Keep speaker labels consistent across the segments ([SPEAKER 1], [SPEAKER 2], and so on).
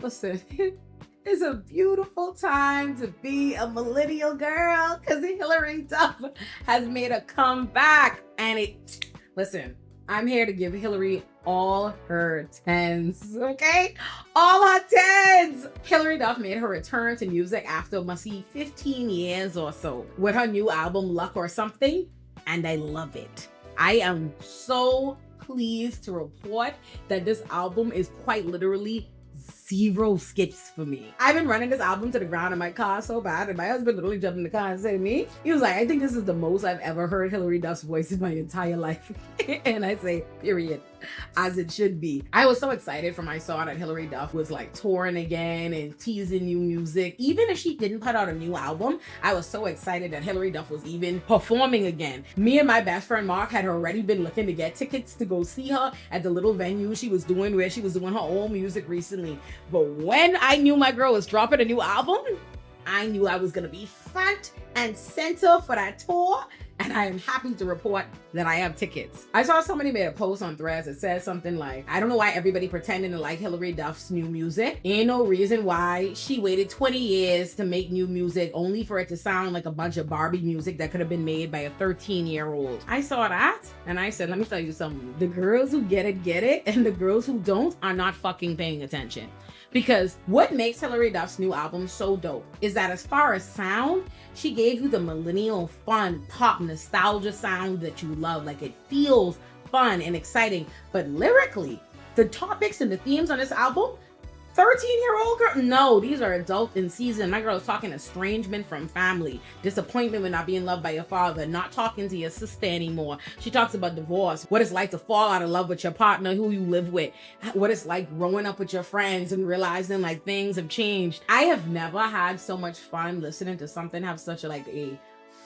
[SPEAKER 1] Listen, it's a beautiful time to be a millennial girl because Hilary Duff has made a comeback. Listen, I'm here to give Hilary all her tens, okay? All her tens! Hilary Duff made her return to music after, must see, 15 years or so with her new album, Luck or Something, and I love it. I am so pleased to report that this album is quite literally 0 skips for me. I've been running this album to the ground in my car so bad, and my husband literally jumped in the car and said to me, he was like, I think this is the most I've ever heard Hilary Duff's voice in my entire life. And I say, period, as it should be. I was so excited when I saw that Hilary Duff was like touring again and teasing new music. Even if she didn't put out a new album, I was so excited that Hilary Duff was even performing again. Me and my best friend Mark had already been looking to get tickets to go see her at the little venue she was doing where she was doing her own music recently. But when I knew my girl was dropping a new album, I knew I was gonna be front and center for that tour, and I am happy to report that I have tickets. I saw somebody made a post on Threads that said something like, I don't know why everybody pretending to like Hilary Duff's new music. Ain't no reason why she waited 20 years to make new music only for it to sound like a bunch of Barbie music that could have been made by a 13-year-old. I saw that and I said, let me tell you something. The girls who get it, and the girls who don't are not fucking paying attention. Because what makes Hilary Duff's new album so dope is that as far as sound, she gave you the millennial fun pop nostalgia sound that you love. Like, it feels fun and exciting. But lyrically, the topics and the themes on this album, 13-year-old girl, no, these are adult in season. My girl is talking estrangement from family, disappointment with not being loved by your father, not talking to your sister anymore. She talks about divorce, what it's like to fall out of love with your partner who you live with, what it's like growing up with your friends and realizing like things have changed. I have never had so much fun listening to something have such a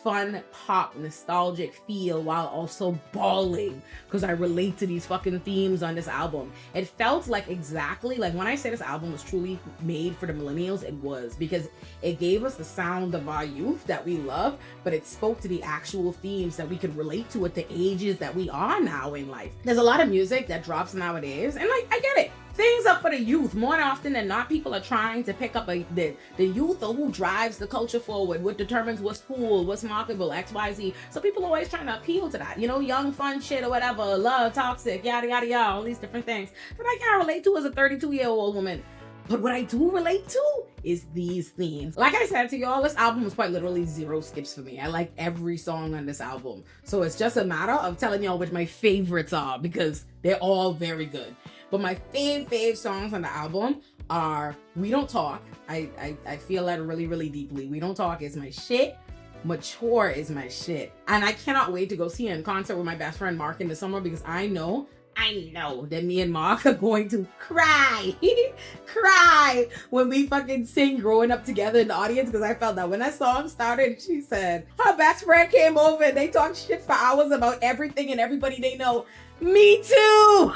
[SPEAKER 1] fun pop nostalgic feel while also bawling, because I relate to these fucking themes on this album. It felt like exactly like when I say this album was truly made for the millennials, it was, because it gave us the sound of our youth that we love, but it spoke to the actual themes that we could relate to at the ages that we are now in life. There's a lot of music that drops nowadays, and like, I get it. Things up for the youth. More often than not, people are trying to pick up the youth or who drives the culture forward, what determines what's cool, what's marketable, XYZ. So people are always trying to appeal to that, you know, young, fun shit or whatever, love, toxic, yada, yada, yada, all these different things that I can't relate to as a 32-year-old woman. But what I do relate to is these themes. Like I said to y'all, this album was quite literally 0 skips for me. I like every song on this album. So it's just a matter of telling y'all which my favorites are, because they're all very good. But my fave songs on the album are We Don't Talk. I feel that really, really deeply. We Don't Talk is my shit. Mature is my shit. And I cannot wait to go see her in concert with my best friend Mark in the summer, because I know that me and Mark are going to cry when we fucking sing Growing Up Together in the audience, because I felt that when that song started, she said her best friend came over and they talked shit for hours about everything and everybody they know. Me too.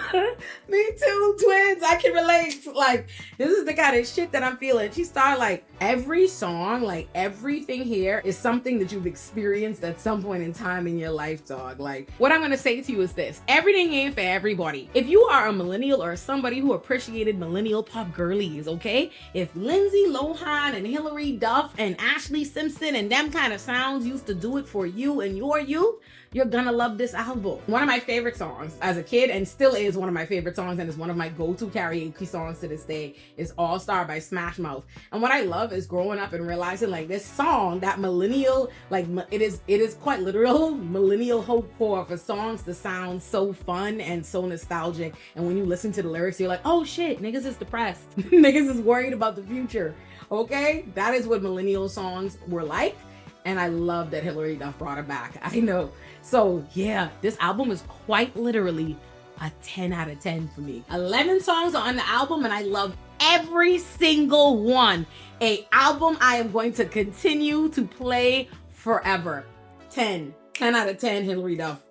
[SPEAKER 1] Me too, twins. I can relate. Like, this is the kind of shit that I'm feeling. She started like every song, like everything here is something that you've experienced at some point in time in your life, dog. Like, what I'm gonna say to you is this: everything ain't for everybody. If you are a millennial or somebody who appreciated millennial pop girlies, okay? If Lindsay Lohan and Hilary Duff and Ashley Simpson and them kind of sounds used to do it for you and your youth, you're gonna love this album. One of my favorite songs as a kid, and still is one of my favorite songs, and is one of my go-to karaoke songs to this day, is All Star by Smash Mouth. And what I love is growing up and realizing like this song, that millennial, like it is quite literal millennial hope for songs to sound so fun and so nostalgic. And when you listen to the lyrics, you're like, oh shit, niggas is depressed. Niggas is worried about the future. Okay? That is what millennial songs were like. And I love that Hilary Duff brought it back. I know. So yeah, this album is quite literally a 10 out of 10 for me. 11 songs are on the album and I love every single one. An album I am going to continue to play forever. 10 out of 10 Hilary Duff.